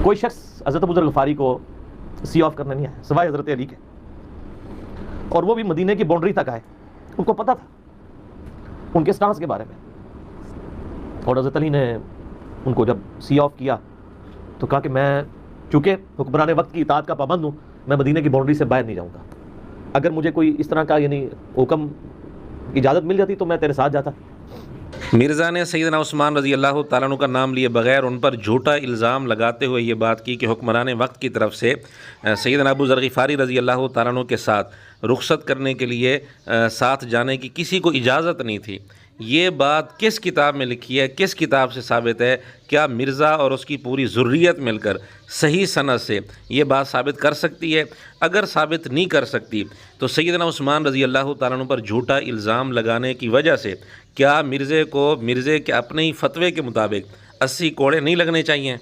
कोई शख्स हज़रत अबू ज़र गफ़ारी को सी ऑफ करने नहीं आया सिवाय हज़रत अली के, और वो भी मदीने की बाउंड्री तक आए। उनको पता था उनके स्टांस के बारे में, और हज़रत अली ने उनको जब सी ऑफ किया तो कहा कि मैं चूँकि हुक्मरान वक्त की इताअत का पाबंद हूँ, मैं मदीने की बाउंड्री से बाहर नहीं जाऊँगा। अगर मुझे कोई इस तरह का यानी हुक्म इजाज़त मिल जाती तो मैं तेरे साथ जाता। मिर्ज़ा ने सैयदना उस्मान रज़ी अल्लाह तआला अन्हु का नाम लिए बगैर उन पर झूठा इल्ज़ाम लगाते हुए ये बात की कि हुक्मरान वक्त की तरफ से सैयदना अबू ज़र ग़िफ़ारी रज़ी अल्लाह तआला अन्हु के साथ रुख़सत करने के लिए साथ जाने की किसी को इजाज़त नहीं थी। ये बात किस किताब में लिखी है, किस किताब से साबित है? क्या मिर्ज़ा और उसकी पूरी ज़ुर्रियत मिलकर सही सनद से ये बात साबित कर सकती है? अगर साबित नहीं कर सकती तो सैयदना उस्मान रज़ी अल्लाह तआला अन्हु पर झूठा इल्ज़ाम लगाने की वजह से क्या मिर्ज़े के अपने ही फतवे के मुताबिक 80 कोड़े नहीं लगने चाहिए?